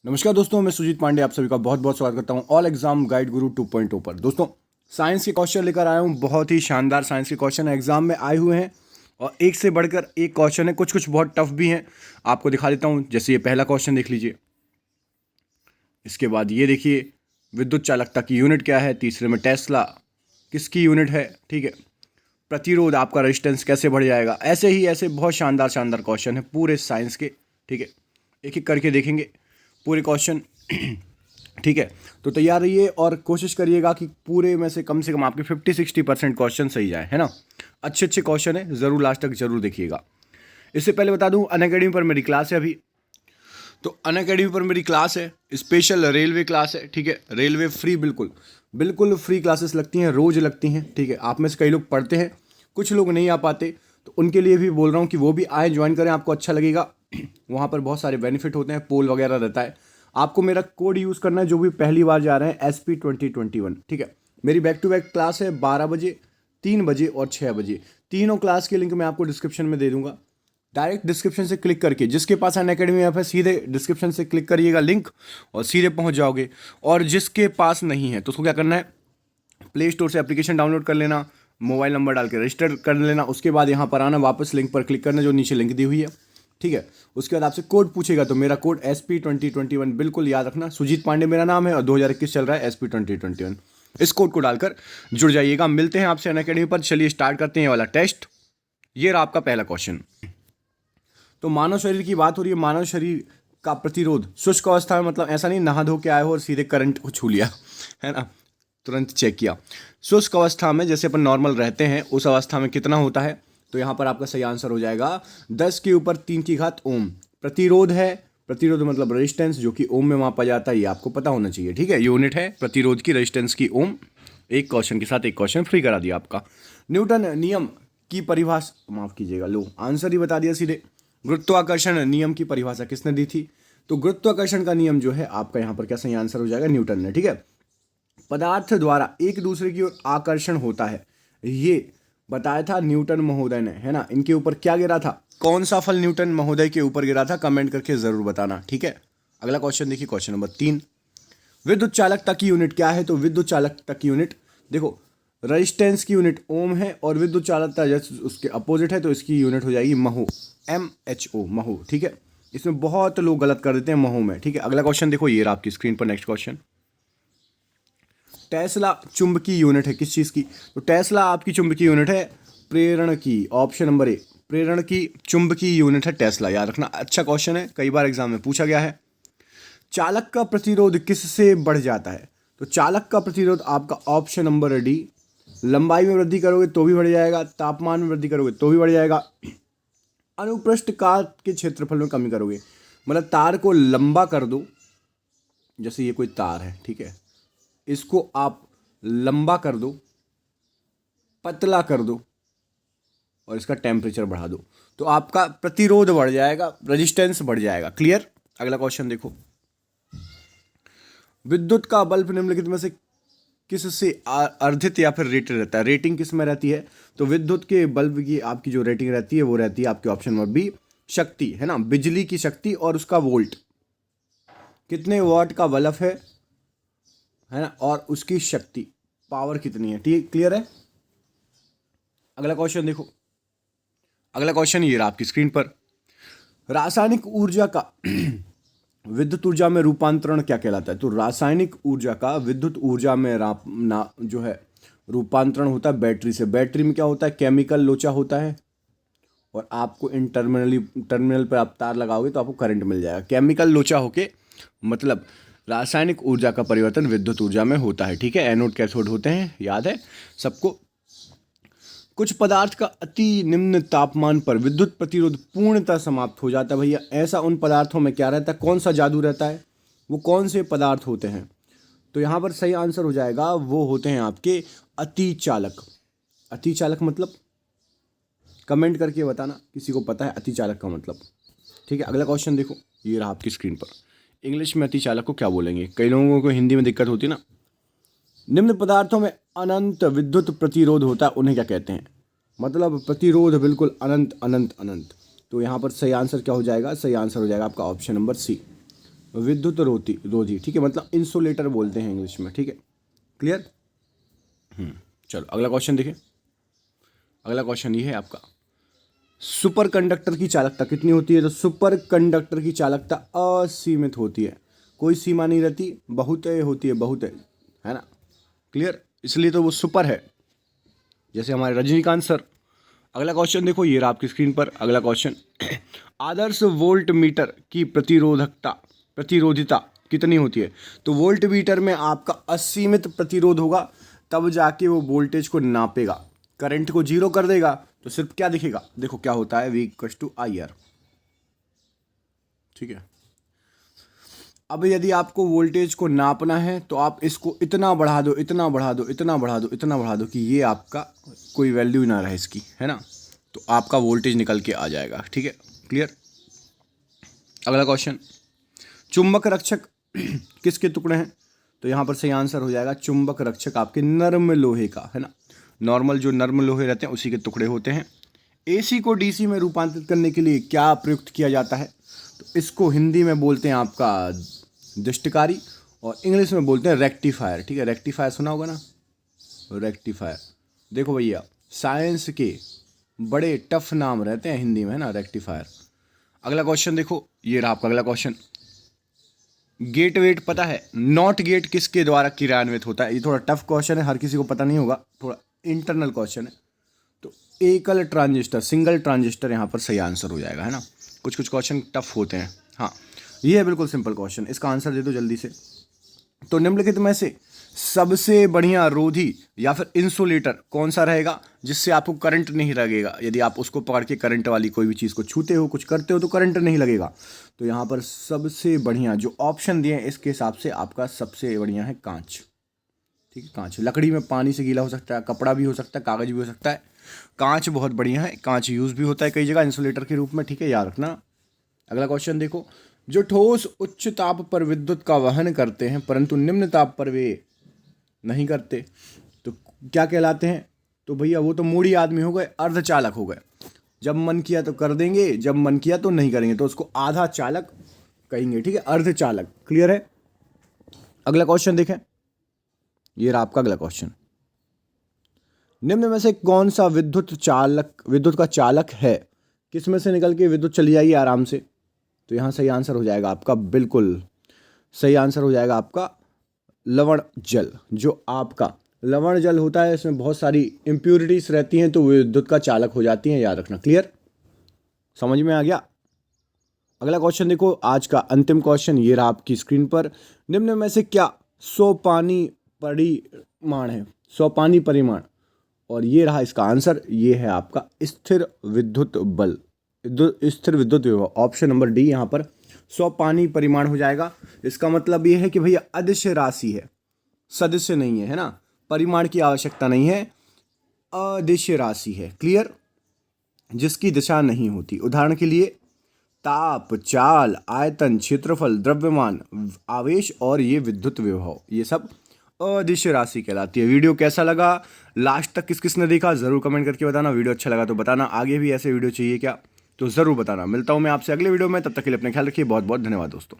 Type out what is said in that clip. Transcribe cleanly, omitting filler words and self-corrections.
नमस्कार दोस्तों, मैं सुजीत पांडे आप सभी का बहुत बहुत स्वागत करता हूं ऑल एग्जाम गाइड गुरु 2.0 पर। दोस्तों, साइंस के क्वेश्चन लेकर आया हूं। बहुत ही शानदार साइंस के क्वेश्चन एग्जाम में आए हुए हैं और एक से बढ़कर एक क्वेश्चन है। कुछ कुछ बहुत टफ भी हैं, आपको दिखा देता हूं। जैसे ये पहला क्वेश्चन देख लीजिए, इसके बाद ये देखिए विद्युत चालकता की यूनिट क्या है। तीसरे में टेस्ला किसकी यूनिट है, ठीक है। प्रतिरोध आपका रेजिस्टेंस कैसे बढ़ जाएगा। ऐसे बहुत शानदार शानदार क्वेश्चन है पूरे साइंस के, ठीक है। एक एक करके देखेंगे पूरे क्वेश्चन, ठीक है। तो तैयार रहिए और कोशिश करिएगा कि पूरे में से कम आपके 50-60% क्वेश्चन सही जाए, है ना। अच्छे क्वेश्चन है, ज़रूर लास्ट तक जरूर देखिएगा। इससे पहले बता दूं, अनअकैडमी पर मेरी क्लास है अभी। तो अनअकैडमी पर मेरी क्लास है, स्पेशल रेलवे क्लास है, ठीक है। रेलवे फ्री, बिल्कुल बिल्कुल फ्री क्लासेस लगती हैं, रोज़ लगती हैं, ठीक है। आप में से कई लोग पढ़ते हैं, कुछ लोग नहीं आ पाते, तो उनके लिए भी बोल रहा हूँ कि वो भी आए, ज्वाइन करें, आपको अच्छा लगेगा। वहाँ पर बहुत सारे बेनिफिट होते हैं, पोल वगैरह रहता है। आपको मेरा कोड यूज़ करना है, जो भी पहली बार जा रहे हैं, SP2021, ठीक है। मेरी बैक टू बैक क्लास है 12 बजे, 3 बजे और 6 बजे। तीनों क्लास के लिंक मैं आपको डिस्क्रिप्शन में दे दूंगा। डायरेक्ट डिस्क्रिप्शन से क्लिक करके, जिसके पास अनअकैडमी ऐप है, सीधे डिस्क्रिप्शन से क्लिक करिएगा लिंक और सीधे पहुंच जाओगे। और जिसके पास नहीं है तो उसको क्या करना है, प्ले स्टोर से एप्लीकेशन डाउनलोड कर लेना, मोबाइल नंबर डाल के रजिस्टर कर लेना। उसके बाद यहाँ पर आना, वापस लिंक पर क्लिक करना जो नीचे लिंक दी हुई है, ठीक है। उसके बाद आपसे कोड पूछेगा, तो मेरा कोड SP2021 बिल्कुल याद रखना। सुजीत पांडे मेरा नाम है और 2021 चल रहा है, SP2021। इस कोड को डालकर जुड़ जाइएगा। मिलते हैं आपसे अनअकैडमी पर। चलिए स्टार्ट करते हैं ये वाला टेस्ट। ये रहा आपका पहला क्वेश्चन। तो मानव शरीर की बात हो रही है। मानव शरीर का प्रतिरोध शुष्क अवस्था में, मतलब ऐसा नहीं नहा धो के आए हो और सीधे करंट को छू लिया, है ना, तुरंत चेक किया। शुष्क अवस्था में जैसे अपन नॉर्मल रहते हैं, उस अवस्था में कितना होता है। तो यहाँ पर आपका सही आंसर हो जाएगा 10 के ऊपर 3 की घात ओम। प्रतिरोध है, प्रतिरोध मतलब रेजिस्टेंस, जो कि ओम में मापा जाता है, ये आपको पता होना चाहिए, ठीक है। यूनिट है प्रतिरोध की, रेजिस्टेंस की ओम। एक क्वेश्चन के साथ एक क्वेश्चन फ्री करा दिया आपका। न्यूटन नियम की परिभाषा, माफ कीजिएगा, लो आंसर ही बता दिया सीधे। गुरुत्वाकर्षण नियम की परिभाषा किसने दी थी। तो गुरुत्वाकर्षण का नियम जो है आपका यहाँ पर क्या सही आंसर हो जाएगा, न्यूटन ने, ठीक है। पदार्थ द्वारा एक दूसरे की ओर आकर्षण होता है, ये बताया था न्यूटन महोदय ने, है ना। इनके ऊपर क्या गिरा था, कौन सा फल न्यूटन महोदय के ऊपर गिरा था, कमेंट करके जरूर बताना, ठीक है। अगला क्वेश्चन देखिए, क्वेश्चन नंबर 3। विद्युत चालकता की यूनिट क्या है। तो विद्युत चालकता की यूनिट, देखो, रेजिस्टेंस की यूनिट ओम है और विद्युत चालकता जैसे उसके अपोजिट है, तो इसकी यूनिट हो जाएगी महो, MHO, महो, ठीक है। इसमें बहुत लोग गलत कर देते हैं महो में, ठीक है। अगला क्वेश्चन देखो, ये रहा आपकी स्क्रीन पर नेक्स्ट क्वेश्चन। टेस्ला चुंबकीय यूनिट है किस चीज़ की। तो टेस्ला आपकी चुंबकीय यूनिट है प्रेरण की, ऑप्शन नंबर ए, प्रेरण की चुंबकीय यूनिट है टेस्ला, याद रखना। अच्छा क्वेश्चन है, कई बार एग्जाम में पूछा गया है। चालक का प्रतिरोध किससे बढ़ जाता है। तो चालक का प्रतिरोध आपका ऑप्शन नंबर डी, लंबाई में वृद्धि करोगे तो भी बढ़ जाएगा, तापमान में वृद्धि करोगे तो भी बढ़ जाएगा, अनुप्रस्थ काट के क्षेत्रफल में कमी करोगे, मतलब तार को लंबा कर दो। जैसे ये कोई तार है, ठीक है, इसको आप लंबा कर दो, पतला कर दो और इसका टेम्परेचर बढ़ा दो, तो आपका प्रतिरोध बढ़ जाएगा, रेजिस्टेंस बढ़ जाएगा। क्लियर। अगला क्वेश्चन देखो, विद्युत का बल्ब निम्नलिखित में से किससे अर्धित या फिर रेटेड रहता है। रेटिंग किस में रहती है। तो विद्युत के बल्ब की आपकी जो रेटिंग रहती है वो रहती है आपके ऑप्शन नंबर बी, शक्ति, है ना, बिजली की शक्ति और उसका वोल्ट, कितने वाट का बल्ब है ना, और उसकी शक्ति, पावर कितनी है, ठीक, क्लियर है। अगला क्वेश्चन देखो, अगला क्वेश्चन ये रहा आपकी स्क्रीन पर। रासायनिक ऊर्जा का विद्युत ऊर्जा में रूपांतरण क्या कहलाता है। तो रासायनिक ऊर्जा का विद्युत ऊर्जा में जो है रूपांतरण होता है बैटरी से। बैटरी में क्या होता है, केमिकल लोचा होता है और आपको इन टर्मिनल पर आप तार लगाओगे तो आपको करंट मिल जाएगा। केमिकल लोचा होके, मतलब रासायनिक ऊर्जा का परिवर्तन विद्युत ऊर्जा में होता है, ठीक है। एनोड कैथोड होते हैं, याद है सबको। कुछ पदार्थ का अति निम्न तापमान पर विद्युत प्रतिरोध पूर्णतः समाप्त हो जाता है। भैया ऐसा उन पदार्थों में क्या रहता है, कौन सा जादू रहता है, वो कौन से पदार्थ होते हैं। तो यहाँ पर सही आंसर हो जाएगा, वो होते हैं आपके अतिचालक। अतिचालक मतलब कमेंट करके बताना, किसी को पता है अतिचालक का मतलब, ठीक है। अगला क्वेश्चन देखो, ये रहा आपकी स्क्रीन पर। इंग्लिश में अतिचालक को क्या बोलेंगे, कई लोगों को हिंदी में दिक्कत होती है ना। निम्न पदार्थों में अनंत विद्युत प्रतिरोध होता है, उन्हें क्या कहते हैं। मतलब प्रतिरोध बिल्कुल अनंत अनंत अनंत। तो यहाँ पर सही आंसर क्या हो जाएगा, सही आंसर हो जाएगा आपका ऑप्शन नंबर सी, विद्युत रोधी रोधी, ठीक है, मतलब इंसुलेटर बोलते हैं इंग्लिश में, ठीक है, क्लियर। चलो अगला क्वेश्चन देखिए। अगला क्वेश्चन ये है आपका, सुपर कंडक्टर की चालकता कितनी होती है? तो सुपर कंडक्टर की चालकता असीमित होती है, कोई सीमा नहीं रहती, बहुत होती है, बहुत है ना, क्लियर, इसलिए तो वो सुपर है, जैसे हमारे रजनीकांत सर। अगला क्वेश्चन देखो, ये रहा आपकी स्क्रीन पर अगला क्वेश्चन। आदर्श वोल्ट मीटर की प्रतिरोधिता कितनी होती है? तो वोल्ट मीटर में आपका असीमित प्रतिरोध होगा, तब जाके वो वोल्टेज को नापेगा, करंट को जीरो कर देगा तो सिर्फ क्या दिखेगा, देखो क्या होता है, V=IR, ठीक है। अब यदि आपको वोल्टेज को नापना है तो आप इसको इतना बढ़ा दो, इतना बढ़ा दो, इतना बढ़ा दो, इतना बढ़ा दो कि ये आपका कोई वैल्यू ना रहे इसकी, है ना, तो आपका वोल्टेज निकल के आ जाएगा, ठीक है, क्लियर। अगला क्वेश्चन, चुंबक रक्षक किसके टुकड़े हैं? तो यहाँ पर सही आंसर हो जाएगा चुंबक रक्षक आपके नर्म लोहे का, है ना, नॉर्मल जो नर्म लोहे रहते हैं उसी के टुकड़े होते हैं। AC को DC में रूपांतरित करने के लिए क्या प्रयुक्त किया जाता है? तो इसको हिंदी में बोलते हैं आपका दृष्टिकारी, और इंग्लिश में बोलते हैं रेक्टिफायर, ठीक है, रेक्टिफायर सुना होगा ना, रेक्टिफायर। देखो भैया, साइंस के बड़े टफ नाम रहते हैं हिंदी में, है ना, रेक्टिफायर। अगला क्वेश्चन देखो, ये रहा आपका अगला क्वेश्चन। गेट वेट पता है, नॉट गेट किसके द्वारा क्रियान्वित होता है? ये थोड़ा टफ क्वेश्चन है, हर किसी को पता नहीं होगा, थोड़ा इंटरनल क्वेश्चन है। तो एकल ट्रांजिस्टर, सिंगल ट्रांजिस्टर यहाँ पर सही आंसर हो जाएगा, है ना, कुछ कुछ क्वेश्चन टफ होते हैं। हाँ, ये है बिल्कुल सिंपल क्वेश्चन, इसका आंसर दे दो जल्दी से। तो निम्नलिखित में से सबसे बढ़िया रोधी या फिर इंसुलेटर कौन सा रहेगा जिससे आपको करंट नहीं लगेगा? यदि आप उसको पकड़ के करंट वाली कोई भी चीज़ को छूते हो, कुछ करते हो तो करंट नहीं लगेगा। तो यहाँ पर सबसे बढ़िया जो ऑप्शन दिए हैं इसके हिसाब से आपका सबसे बढ़िया है कांच, ठीक है, कांच। लकड़ी में पानी से गीला हो सकता है, कपड़ा भी हो सकता है, कागज भी हो सकता है, कांच बहुत बढ़िया है, कांच यूज़ भी होता है कई जगह इंसुलेटर के रूप में, ठीक है, याद रखना। अगला क्वेश्चन देखो, जो ठोस उच्च ताप पर विद्युत का वहन करते हैं परंतु निम्न ताप पर वे नहीं करते, तो क्या कहलाते हैं? तो भैया वो तो मूढ़ी आदमी हो गए, अर्धचालक हो गए, जब मन किया तो कर देंगे, जब मन किया तो नहीं करेंगे, तो उसको आधा चालक कहेंगे, ठीक है, अर्धचालक, क्लियर है। अगला क्वेश्चन देखें, ये रहा आपका अगला क्वेश्चन। निम्न में से कौन सा विद्युत का चालक है? किस में से निकल के विद्युत चली जाएगी आराम से? तो यहाँ सही आंसर हो जाएगा आपका, बिल्कुल सही आंसर हो जाएगा आपका लवण जल। जो आपका लवण जल होता है इसमें बहुत सारी इम्प्योरिटीज रहती हैं तो विद्युत का चालक हो जाती हैं, याद रखना, क्लियर, समझ में आ गया। अगला क्वेश्चन देखो, आज का अंतिम क्वेश्चन, ये रहा आपकी स्क्रीन पर। निम्न में से क्या सोपानी परिमाण है? सोपानी परिमाण, और ये रहा इसका आंसर, ये है आपका स्थिर विद्युत बल, स्थिर विद्युत विभव, ऑप्शन नंबर डी यहाँ पर सोपानी परिमाण हो जाएगा। इसका मतलब ये है कि भैया अदिश राशि है, सदस्य नहीं है, है ना, परिमाण की आवश्यकता नहीं है, अदिश राशि है, क्लियर, जिसकी दिशा नहीं होती। उदाहरण के लिए ताप, चाल, आयतन, क्षेत्रफल, द्रव्यमान, आवेश और ये विद्युत विभव, ये सब अदिश राशि कहलाती है। वीडियो कैसा लगा, लास्ट तक किस किसने देखा ज़रूर कमेंट करके बताना। वीडियो अच्छा लगा तो बताना, आगे भी ऐसे वीडियो चाहिए क्या तो ज़रूर बताना। मिलता हूँ मैं आपसे अगले वीडियो में, तब तक के लिए अपने ख्याल रखिए, बहुत बहुत धन्यवाद दोस्तों।